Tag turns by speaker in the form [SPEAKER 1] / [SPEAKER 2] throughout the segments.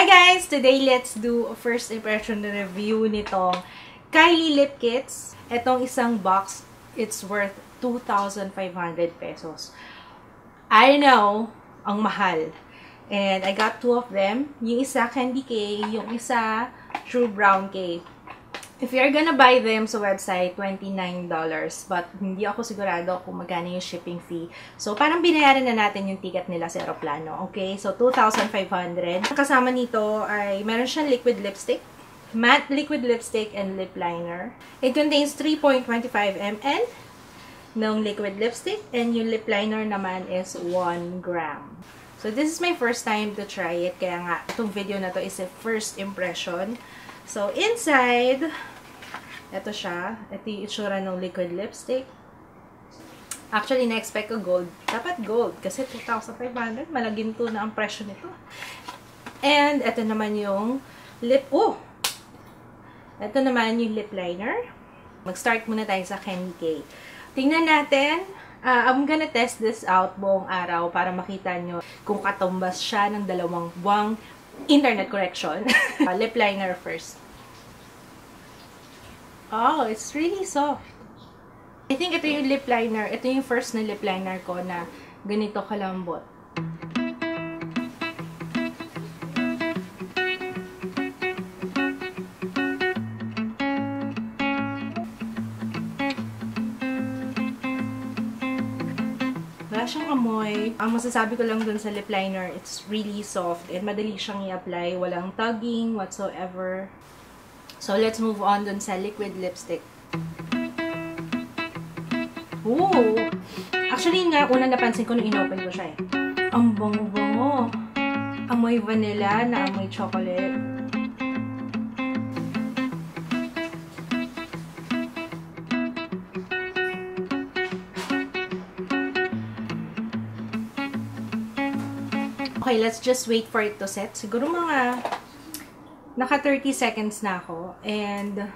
[SPEAKER 1] Hi guys! Today, let's do a first impression review nitong Kylie Lip Kits. Etong isang box, it's worth 2,500 pesos. I know, ang mahal. And I got two of them. Yung isa, Candy K. Yung isa, True Brown K. If you're gonna buy them sa website, $29. But hindi ako sigurado kung magkano yung shipping fee. So, parang binayaran na natin yung ticket nila sa aeroplano. Okay? So, 2,500. Kasama nito ay meron siyang liquid lipstick, matte liquid lipstick, and lip liner. It contains 3.25 ml ng liquid lipstick, and yung lip liner naman is 1 gram. So, this is my first time to try it. Kaya nga, itong video na to is a first impression. So, inside, ito siya. Ito yung itsura ng liquid lipstick. Actually, na-expect ko gold. Dapat gold. Kasi 2,500. Malagim to na ang presyo nito. And, ito naman yung lip... Oh! Ito naman yung lip liner. Mag-start muna tayo sa Candy K. Tingnan natin. I'm gonna test this out buong araw para makita nyo kung katumbas siya ng 2 buwang internet correction. Lip liner first. Oh, it's really soft. I think ito yung lip liner. Ito yung first na lip liner ko na ganito kalambot. Wala siyang amoy. Ang masasabi ko lang dun sa lip liner, it's really soft and madali siyang i-apply. Walang tugging whatsoever. So, let's move on dun sa liquid lipstick. Ooh! Actually nga, unang napansin ko nung inopen ko siya eh. Ang bango-bango. Amoy vanilla na amoy chocolate. Okay, let's just wait for it to set. Siguro mga naka 30 seconds na ako. And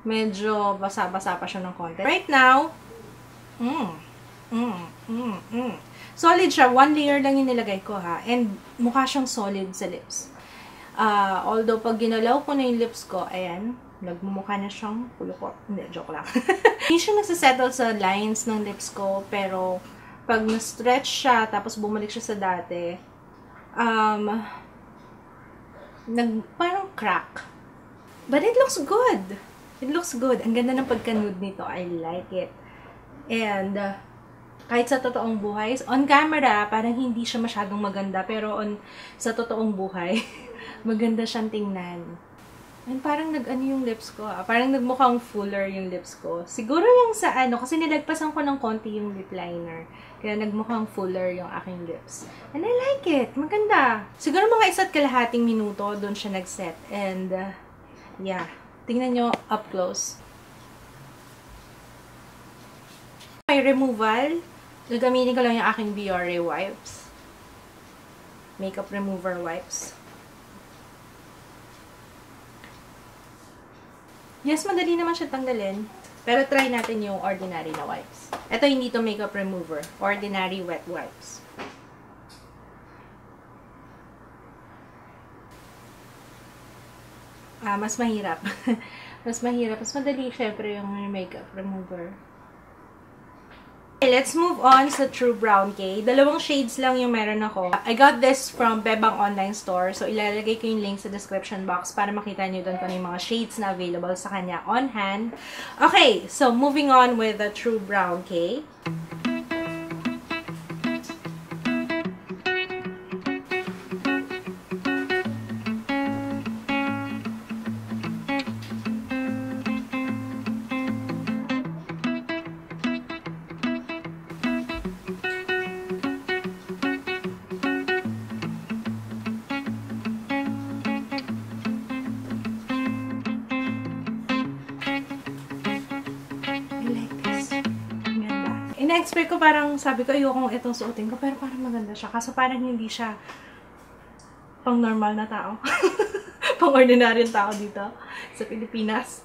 [SPEAKER 1] medyo basa-basa pa siya ng konti. Right now, solid siya. 1 layer lang yung nilagay ko ha. And mukha siyang solid sa lips. Although pag ginalaw ko na yung lips ko, ayan, nagmumukha na siyang kulukot. Hindi, joke lang. Hindi siya nagsasettle sa lines ng lips ko, pero pag na-stretch siya, tapos bumalik siya sa dati, parang crack. But it looks good. It looks good. Ang ganda ng pagka-nude nito. I like it. And, kahit sa totoong buhay, on camera, parang hindi siya masyadong maganda. Pero sa totoong buhay, maganda siyang tingnan. And parang nag-ano yung lips ko. Parang nagmukhang fuller yung lips ko. Siguro yung sa kasi nilagpasan ko ng konti yung lip liner. Kaya nagmukhang fuller yung aking lips. And I like it. Maganda. Siguro mga 1.5 minuto doon siya nag-set. And, yeah. Tingnan nyo up close. May removal. Gagamitin ko lang yung aking Biore wipes. Makeup remover wipes. Yes, madali naman siya tanggalin. Pero try natin yung ordinary na wipes. Ito hindi to makeup remover. Ordinary wet wipes. Mas mahirap. Mas mahirap. Mas madali syempre yung makeup remover. Okay, let's move on sa True Brown K. 2 shades lang yung meron ako. I got this from Bebang Online Store. So, ilalagay ko yung link sa description box para makita nyo doon kung ano yung mga shades na available sa kanya on hand. Okay, so moving on with the True Brown K. Na-expect ko parang, sabi ko, ayokong itong suotin ko, pero parang maganda siya. Kaso parang hindi siya pang normal na tao. Pang ordinaryong tao dito sa Pilipinas.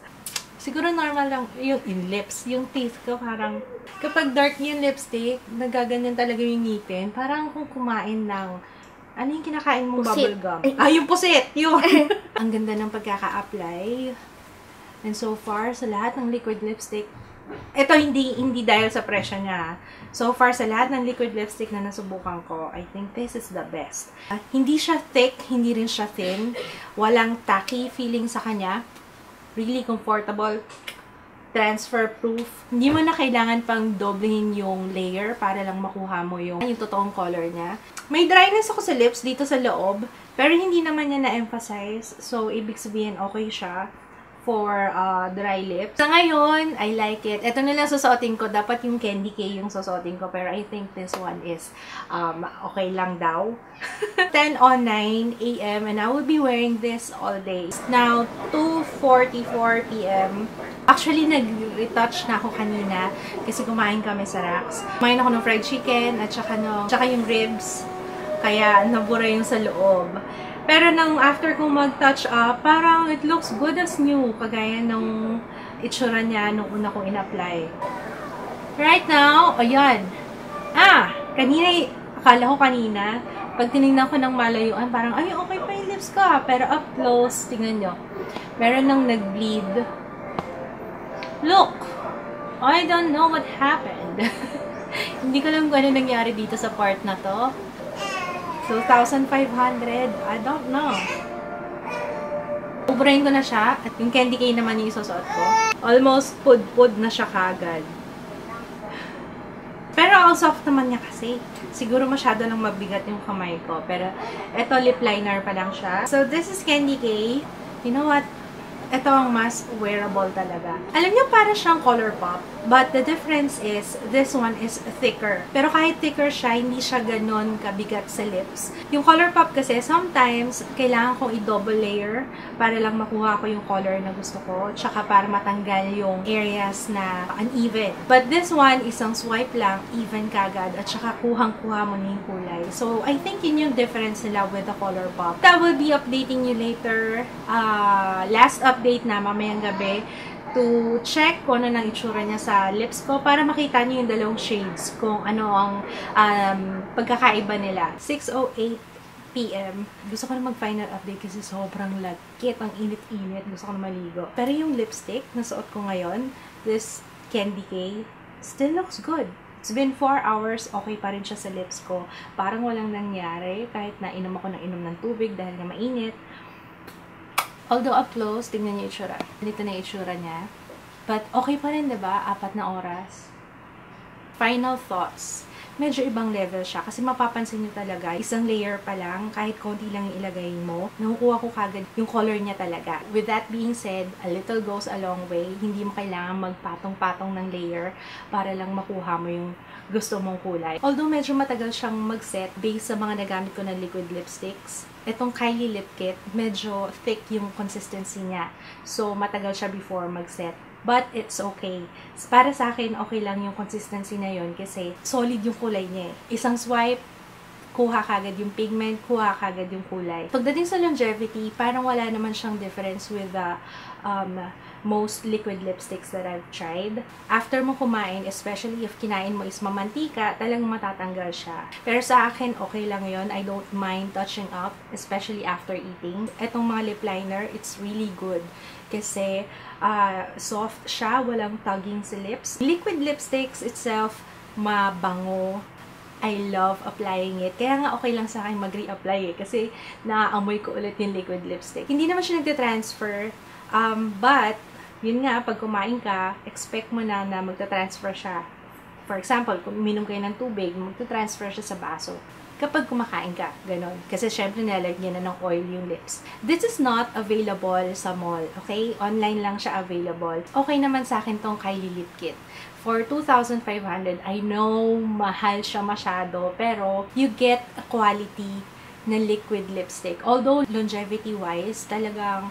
[SPEAKER 1] Siguro normal lang yung lips, yung teeth ko parang, kapag dark yung lipstick, nagaganyan talaga yung ngipin. Parang kung kumain ng Ano yung kinakain mong
[SPEAKER 2] Pusit.
[SPEAKER 1] bubble gum? Yung pusit! Yun! Ang ganda ng pagkaka-apply. And so far, sa lahat ng liquid lipstick, ito hindi dahil sa presyo niya. So far, sa lahat ng liquid lipstick na nasubukan ko, I think this is the best. Hindi siya thick, hindi rin siya thin. Walang tacky feeling sa kanya. Really comfortable. Transfer proof. Hindi mo na kailangan pang doblehin yung layer para lang makuha mo yung totoong color niya. May dryness ako sa lips dito sa loob, pero hindi naman niya na-emphasize. So, ibig sabihin, okay siya for dry lips. Sa ngayon, I like it. Ito na lang susuotin ko. Dapat yung Candy K yung susuotin ko. Pero I think this one is okay lang daw. 10:09 a.m. and I will be wearing this all day. It's now 2:44 p.m. Actually, nag-retouch na ako kanina kasi kumain kami sa Rax. Kumain ako ng fried chicken at saka yung ribs. Kaya nabura yung sa loob. Pero nang after kong mag-touch up, parang it looks good as new. Kagaya nung itsura niya nung una kong in-apply. Right now, ayan. Akala ko kanina, pag tinignan ko ng malayuan, parang, ay, okay pa yung lips ko. Pero up close, tingnan nyo. Meron nang nag-bleed. Look! I don't know what happened. Hindi ko alam kung ano nangyari dito sa part na to. 2,500. I don't know. Ubrahin ko na siya. At yung Candy K naman yung isusuot ko. Almost pud-pud na siya kagad. Pero ang soft naman niya kasi. Siguro masyado lang mabigat yung kamay ko. Pero eto lip liner pa lang siya. So this is Candy K. You know what? Ito ang mas wearable talaga. Alam niyo, para siyang Colourpop. But the difference is, this one is thicker. Pero kahit thicker siya, hindi siya ganon kabigat sa lips. Yung Colourpop kasi, sometimes, kailangan kong i-double layer para lang makuha ko yung color na gusto ko. Tsaka para matanggal yung areas na uneven. But this one, isang swipe lang, even kagad. At tsaka kuhang-kuha mo na yung kulay. So, I think yun yung difference nila with the Colourpop. I will be updating you later. Last update na mamayang gabi to check kung ano nang itsura niya sa lips ko para makita niyo yung dalawang shades kung ano ang pagkakaiba nila. 6:08 p.m. Gusto ko na mag-final update kasi sobrang lagkit, ang init-init. Gusto ko na maligo. Pero yung lipstick na suot ko ngayon, this Candy K, still looks good. It's been 4 hours, okay pa rin siya sa lips ko. Parang walang nangyari kahit na inom ako ng inom ng tubig dahil nga mainit. Although up close, tingnan niyo yung itsura. Dito na yung itsura niya. But okay pa rin, diba? 4 na oras. Final thoughts. Medyo ibang level siya. Kasi mapapansin niyo talaga, isang layer pa lang, kahit konti lang yung ilagay mo, nakukuha ko kagad yung color niya talaga. With that being said, a little goes a long way. Hindi mo kailangan magpatong-patong ng layer para lang makuha mo yung gusto mong kulay. Although medyo matagal siyang mag-set based sa mga nagamit ko na liquid lipsticks, itong Kylie Lip Kit, medyo thick yung consistency niya. So, matagal siya before mag-set. But, it's okay. Para sa akin, okay lang yung consistency na yun kasi solid yung kulay niya. Isang swipe, kuha kagad yung pigment, kuha kagad yung kulay. Pagdating sa longevity, parang wala naman siyang difference with the most liquid lipsticks that I've tried. After mo kumain, especially if kinain mo is mamantika, talagang matatanggal siya. Pero sa akin, okay lang yon. I don't mind touching up, especially after eating. Etong mga lip liner, it's really good. Kasi soft siya, walang tugging sa lips. Liquid lipsticks itself, mabango. I love applying it. Kaya nga okay lang sa akin mag-re-apply eh. Kasi naaamoy ko ulit yung liquid lipstick. Hindi naman siya nagte-transfer. But, yun nga, pag kumain ka, expect mo na magta-transfer siya. For example, kung uminom kayo ng tubig, magta-transfer siya sa baso. Kapag kumakain ka, ganon. Kasi syempre nilalagyan na ng oil yung lips. This is not available sa mall, okay? Online lang siya available. Okay naman sa akin tong Kylie Lip Kit. For 2,500, I know mahal siya masyado, pero you get a quality na liquid lipstick. Although, longevity-wise, talagang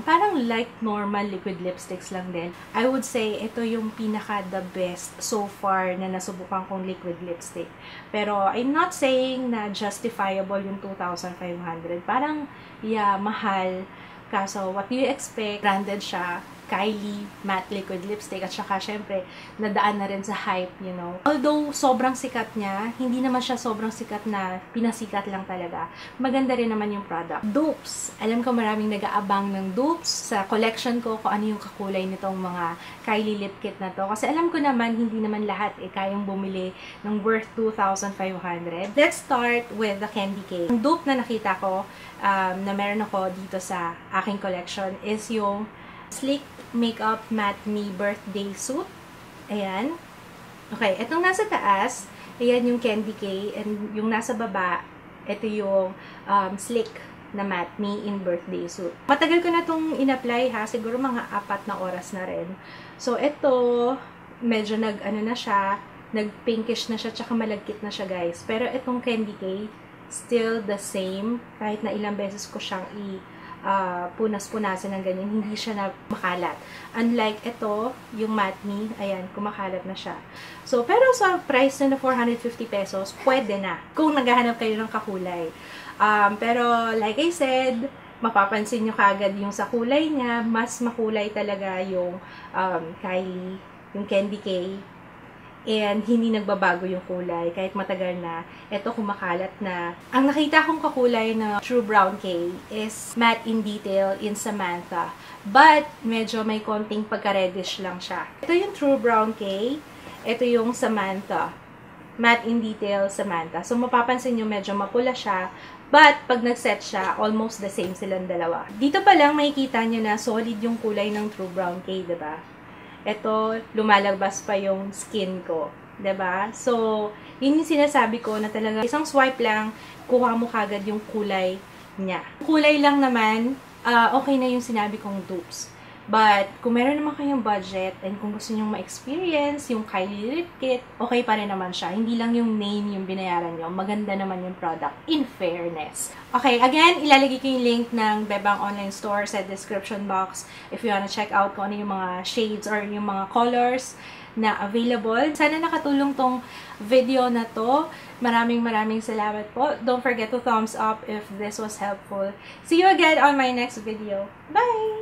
[SPEAKER 1] parang like normal liquid lipsticks lang din. I would say, ito yung pinaka-the best so far na nasubukan kong liquid lipstick. Pero, I'm not saying na justifiable yung 2,500. Parang, yeah, mahal. Kaso, what do you expect? Branded siya. Kylie Matte Liquid Lipstick. At saka, syempre, nadaan na rin sa hype, you know. Although, sobrang sikat niya, hindi naman siya sobrang sikat na pinasikat lang talaga. Maganda rin naman yung product. Dupes. Alam ko maraming nag-aabang ng dupes sa collection ko kung ano yung kakulay nitong mga Kylie Lip Kit na to. Kasi alam ko naman, hindi naman lahat kayang bumili ng worth 2,500. Let's start with the Candy K. Ang dupe na nakita ko, na meron ako dito sa aking collection is yung Sleek Makeup Matte Me Birthday Suit. Ayan. Okay, itong nasa taas, ayan yung Candy K, and yung nasa baba, ito yung Sleek na Matte Me in Birthday Suit. Matagal ko na itong in-apply ha, siguro mga 4 na oras na rin. So, ito, medyo nag-ano na siya, nag-pinkish na siya, tsaka malagkit na siya guys. Pero itong Candy K, still the same, kahit na ilang beses ko siyang punas-punasan ng ganyan, hindi siya na makalat. Unlike ito, yung Matte Me, ayan, kumakalat na siya. So, pero sa price na 450 pesos, pwede na. Kung naghahanap kayo ng kakulay. Pero, like I said, mapapansin nyo kagad yung sa kulay niya, mas makulay talaga yung Kylie, yung Candy K. And hindi nagbabago yung kulay kahit matagal na. Ito kumakalat na. Ang nakita kong kakulay na True Brown K is matte in detail in Samantha. But medyo may konting pagka-reddish lang siya. Ito yung True Brown K. Ito yung Samantha. Matte in detail Samantha. So mapapansin nyo medyo mapula siya. But pag nag-set siya, almost the same silang dalawa. Dito pa lang makikita nyo na solid yung kulay ng True Brown K, diba? Ito, lumalabas pa yung skin ko. 'Di ba? So, yun yung sinasabi ko na talaga isang swipe lang, kuha mo kagad yung kulay niya. Kulay lang naman, okay na yung sinabi kong dupes. But, kung meron naman kayong budget and kung gusto nyo ma-experience yung Kylie Lip Kit, okay pa rin naman siya. Hindi lang yung name yung binayaran nyo. Maganda naman yung product, in fairness. Okay, again, ilalagay ko yung link ng Bebang Online Store sa description box if you wanna check out kung ano yung mga shades or yung mga colors na available. Sana nakatulong tong video na to. Maraming salamat po. Don't forget to thumbs up if this was helpful. See you again on my next video. Bye!